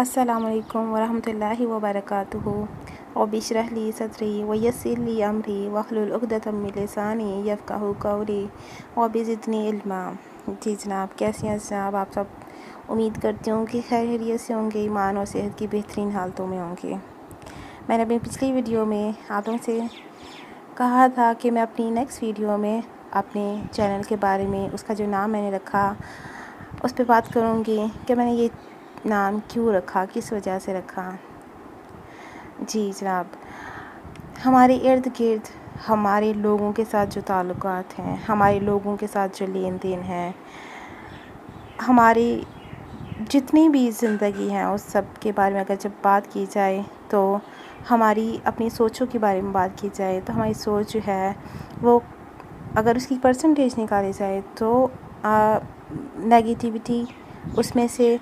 अस्सलामु अलैकुम वरहमतुल्लाहि वबरकातुहू। रब्बि इश्रह ली सदरी वयस्सिर ली अमरी वहलुल उक़दतम मिन लिसानी यफ़क़हू क़ौली रब्बि ज़िदनी इल्मा। जी जनाब, कैसे हैं जनाब आप सब? उम्मीद करती हूँ कि खैरियत से होंगे, ईमान और सेहत की बेहतरीन हालतों में होंगे। मैंने अपनी पिछली वीडियो में आप लोगों से कहा था कि मैं अपनी नेक्स्ट वीडियो में अपने चैनल के बारे में, उसका जो नाम मैंने रखा उस पर बात करूँगी कि मैंने ये नाम क्यों रखा, किस वजह से रखा। जी जनाब, हमारे इर्द गिर्द हमारे लोगों के साथ जो ताल्लुकात हैं, हमारे लोगों के साथ जो लेन देन है, हमारी जितनी भी ज़िंदगी है उस सब के बारे में अगर जब बात की जाए तो हमारी अपनी सोचों के बारे में बात की जाए तो हमारी सोच जो है वो अगर उसकी परसेंटेज निकाली जाए तो नेगेटिविटी उसमें से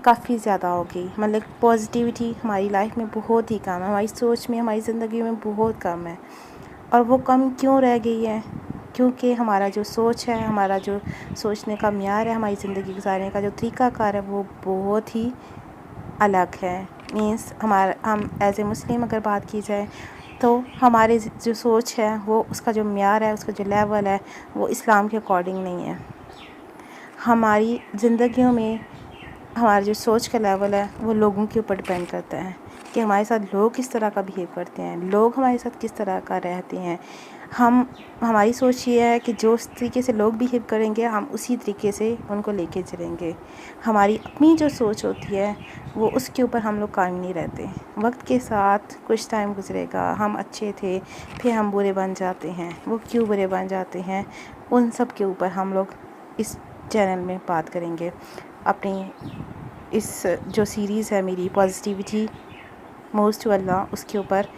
काफ़ी ज़्यादा होगी। मतलब पॉजिटिविटी हमारी लाइफ में बहुत ही कम है, हमारी सोच में, हमारी ज़िंदगी में बहुत कम है। और वो कम क्यों रह गई है? क्योंकि हमारा जो सोच है, हमारा जो सोचने का म्यार है, हमारी ज़िंदगी गुजारने का जो तरीक़ाकार है वो बहुत ही अलग है। मीन्स हम एज ए मुस्लिम अगर बात की जाए तो हमारी जो सोच है वो उसका जो म्यार है, उसका जो लेवल है वो इस्लाम के अकॉर्डिंग नहीं है। हमारी ज़िंदगियों में हमारा जो सोच का लेवल है वो लोगों के ऊपर डिपेंड करता है कि हमारे साथ लोग किस तरह का बिहेव करते हैं, लोग हमारे साथ किस तरह का रहते हैं। हमारी सोच ये है कि जो तरीके से लोग बिहेव करेंगे हम उसी तरीके से उनको लेके चलेंगे। हमारी अपनी जो सोच होती है वो उसके ऊपर हम लोग कायम नहीं रहते। वक्त के साथ कुछ टाइम गुजरेगा, हम अच्छे थे फिर हम बुरे बन जाते हैं। वो क्यों बुरे बन जाते हैं, उन सब के ऊपर हम लोग इस चैनल में बात करेंगे। अपनी इस जो सीरीज़ है मेरी पॉजिटिविटी मूव्स टू अल्लाह, उसके ऊपर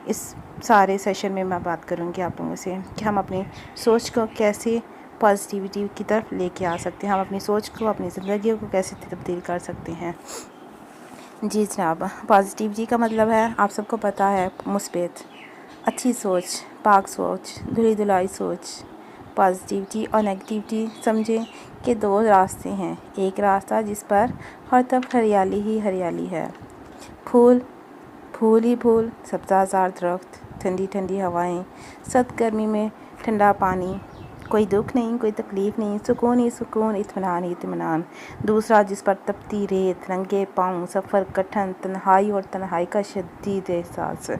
इस सारे सेशन में मैं बात करूँगी आप लोगों से कि हम अपनी सोच को कैसे पॉजिटिविटी की तरफ लेके आ सकते हैं, हम अपनी सोच को, अपनी ज़िंदगी को कैसे तब्दील कर सकते हैं। जी जनाब, पॉजिटिविटी का मतलब है आप सबको पता है मुस्बित, अच्छी सोच, पाक सोच, धुली धुलाई सोच। पॉजिटिविटी और नेगेटिविटी समझें कि दो रास्ते हैं। एक रास्ता जिस पर हर तरफ हरियाली ही हरियाली है, फूल फूल ही फूल, सब्ज़ाज़ार दरख्त, ठंडी ठंडी हवाएं, सर्द गर्मी में ठंडा पानी, कोई दुख नहीं, कोई तकलीफ़ नहीं, सुकून ही सुकून, इत्मीनान ही इत्मीनान। दूसरा जिस पर तपती रेत, नंगे पाँव, सफ़र कठिन, तन्हाई और तन्हाई का शदीद एहसास।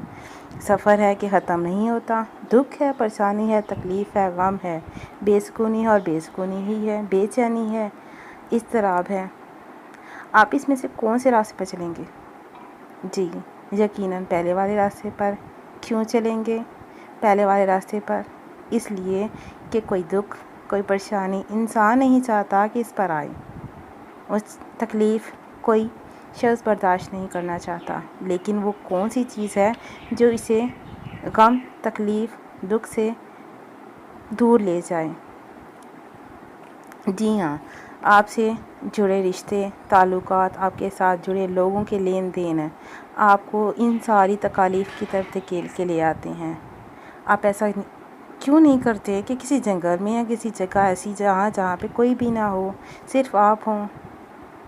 सफ़र है कि ख़त्म नहीं होता, दुख है, परेशानी है, तकलीफ़ है, गम है, बेसुकूनी है और बेसुकूनी ही है, बेचैनी है, इज़्तिराब है। आप इसमें से कौन से रास्ते पर चलेंगे? जी यकीनन पहले वाले रास्ते पर। क्यों चलेंगे पहले वाले रास्ते पर? इसलिए कि कोई दुख, कोई परेशानी इंसान नहीं चाहता कि इस पर आए। उस तकलीफ़ कोई शख्स बर्दाश्त नहीं करना चाहता, लेकिन वो कौन सी चीज़ है जो इसे गम, तकलीफ़, दुख से दूर ले जाए? जी हाँ, आपसे जुड़े रिश्ते, ताल्लुकात, आपके साथ जुड़े लोगों के लेन देन आपको इन सारी तकालीफ़ की तरफ धकेल के ले आते हैं। आप ऐसा क्यों नहीं करते कि किसी जंगल में या किसी जगह ऐसी जहाँ पे कोई भी ना हो, सिर्फ आप हों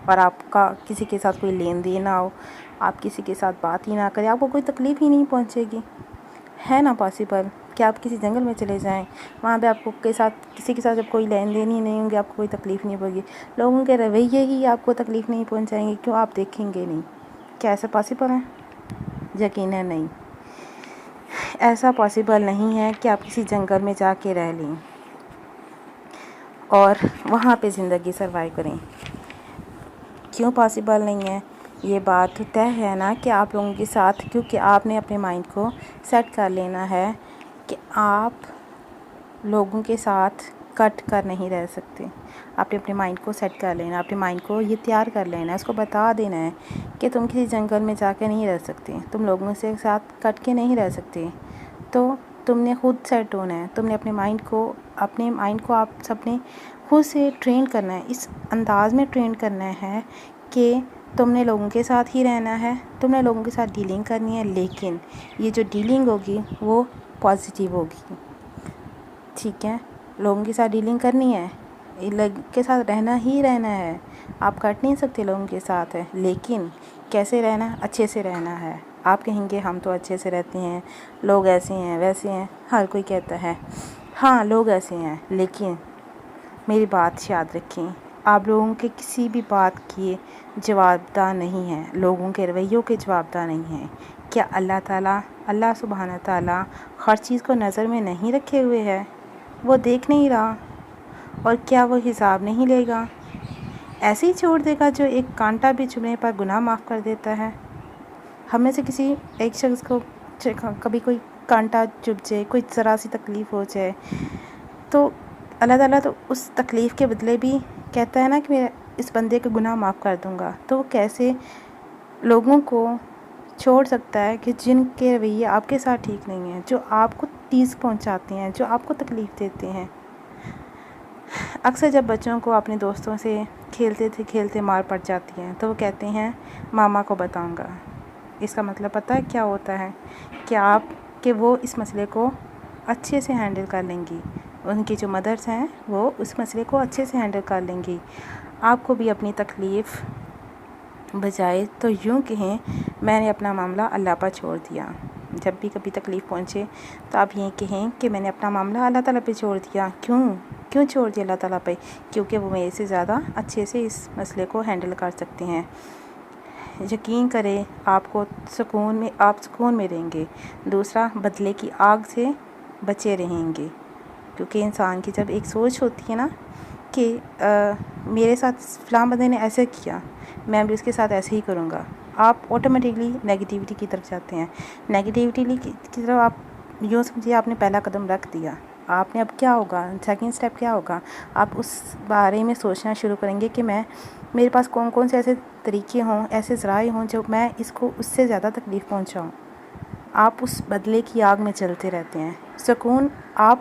और आपका किसी के साथ कोई लेन देन ना हो, आप किसी के साथ बात ही ना करें, आपको कोई तकलीफ़ ही नहीं पहुँचेगी। है ना पॉसिबल कि आप किसी जंगल में चले जाएं, वहाँ पे आपको किसी के साथ जब कोई लेन देन ही नहीं होंगे, आपको कोई तकलीफ़ नहीं होगी, लोगों के रवैये ही आपको तकलीफ़ नहीं पहुँचाएंगे, क्यों आप देखेंगे नहीं? क्या ऐसा पॉसिबल है? यकीनन नहीं। ऐसा पॉसिबल नहीं है कि आप किसी जंगल में जाके रह लें और वहाँ पे ज़िंदगी सर्वाइव करें। क्यों पॉसिबल नहीं है? ये बात तय है ना कि आप लोगों के साथ, क्योंकि आपने अपने माइंड को सेट कर लेना है कि आप लोगों के साथ कट कर नहीं रह सकते। आपने अपने माइंड को सेट कर लेना, अपने माइंड को ये तैयार कर लेना है, उसको बता देना है कि तुम किसी जंगल में जाके नहीं रह सकते, तुम लोगों से साथ कट के नहीं रह सकते। तो तुमने खुद सेट होना है, तुमने अपने माइंड को आप सबने खुद से ट्रेन करना है, इस अंदाज़ में ट्रेन करना है कि तुमने लोगों के साथ ही रहना है, तुमने लोगों के साथ डीलिंग करनी है, लेकिन ये जो डीलिंग होगी वो पॉजिटिव होगी। ठीक है, लोगों के साथ डीलिंग करनी है, लोगों के साथ रहना ही रहना है, آپ کٹ نہیں سکتے لوگوں کے ساتھ ہے، لیکن کیسے رہنا ہے؟ اچھے سے رہنا ہے۔ آپ کہیں گے ہم تو اچھے سے رہتے ہیں، لوگ ایسے ہیں ویسے ہیں، ہر کوئی کہتا ہے ہاں لوگ ایسے ہیں، لیکن میری بات یاد رکھیں، آپ لوگوں کے کسی بھی بات کی جواب دہ نہیں ہیں، لوگوں کے رویوں کے جواب دہ نہیں ہیں۔ کیا اللہ تعالیٰ، اللہ سبحانہ تعالیٰ ہر چیز کو نظر میں نہیں رکھے ہوئے ہے؟ وہ دیکھ نہیں رہا؟ اور کیا وہ حساب نہیں لے گا؟ ایسے ہی چھوڑ دے گا جو ایک کانٹا بھی چبھنے پر گناہ معاف کر دیتا ہے؟ ہم میں سے کسی ایک شخص کو کبھی کوئی کانٹا چبھ جائے، کوئی ذرا سی تکلیف ہو جائے، تو اللہ تعالیٰ تو اس تکلیف کے بدلے بھی کہتا ہے نا کہ میں اس بندے کے گناہ معاف کر دوں گا۔ تو وہ کیسے لوگوں کو چھوڑ سکتا ہے کہ جن کے رویے آپ کے ساتھ ٹھیک نہیں ہیں، جو آپ کو ٹیز پہنچاتے ہیں، جو آپ کو تکلیف دیتے ہیں؟ اکثر جب بچوں کو اپنے دوستوں سے کھیلتے مار پڑ جاتی ہیں تو وہ کہتے ہیں ماما کو بتاؤں گا۔ اس کا مطلب پتہ ہے کیا ہوتا ہے؟ کہ وہ اس مسئلے کو اچھے سے ہینڈل کر لیں گی، ان کی جو مدرس ہیں وہ اس مسئلے کو اچھے سے ہینڈل کر لیں گی۔ آپ کو بھی اپنی تکلیف بجائے تو یوں کہیں میں نے اپنا معاملہ اللہ پر چھوڑ دیا۔ جب بھی کبھی تکلیف پہنچے تو آپ یہ کہیں کہ میں نے اپنا معاملہ اللہ تعالیٰ پہ چھوڑ دیا۔ کیوں چھوڑ دیا اللہ تعالیٰ پہ؟ کیونکہ وہ میرے سے زیادہ اچھے سے اس مسئلے کو ہینڈل کر سکتے ہیں۔ یقین کریں آپ سکون میں رہیں گے۔ دوسرا، بدلے کی آگ سے بچے رہیں گے، کیونکہ انسان کی جب ایک سوچ ہوتی ہے نا کہ میرے ساتھ فلاں بندے نے ایسے کیا، میں بھی اس کے ساتھ ایسے ہی کروں گا، آپ آٹومیٹکلی نیگیٹیوٹی کی طرف جاتے ہیں۔ نیگیٹیوٹی کی طرف آپ یوں سمجھیے آپ نے پہلا قدم رکھ دیا، آپ نے اب کیا ہوگا، سیکنڈ سٹیپ کیا ہوگا؟ آپ اس بارے میں سوچنا شروع کریں گے کہ میرے پاس کون سے ایسے طریقے ہوں، ایسے ذرائع ہوں جو میں اس کو اس سے زیادہ تکلیف پہنچاؤں۔ آپ اس بدلے کی آگ میں چلتے رہتے ہیں، سکون آپ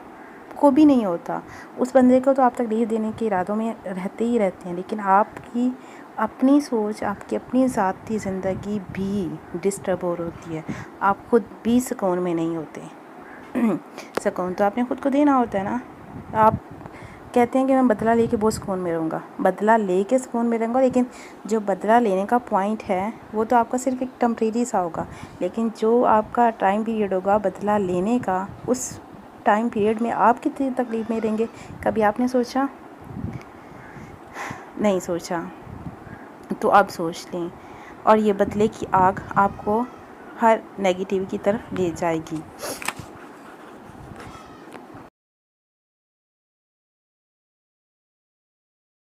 کو بھی نہیں ہوتا۔ اس بندے کو تو آپ تکلیف دینے کے ارادوں میں رہتے ہی رہتے ہیں، لیکن آپ کی اپنی سوچ، آپ کی اپنی ذاتی زندگی بھی ڈسٹرب ہو ہوتی ہے، آپ خود بھی سکون میں نہیں ہوتے۔ سکون تو آپ نے خود کو دینا ہوتا ہے نا۔ آپ کہتے ہیں کہ میں بدلہ لے کے بہت سکون میں رہوں گا، بدلہ لے کے سکون میں رہوں گا، لیکن جو بدلہ لینے کا پوائنٹ ہے وہ تو آپ کا صرف ایک ٹمپریری سا ہوگا، لیکن جو آپ کا ٹائم پیریڈ ہوگا بدلہ لینے کا، اس ٹائم پیریڈ میں آپ کتنی تکلیف میں رہیں گے؟ کبھی آپ نے سوچا؟ نہیں سوچا؟ تو اب سوچ لیں، اور یہ بدلے کی آگ آپ کو ہر نیگیٹیو کی طرف لے جائے گی۔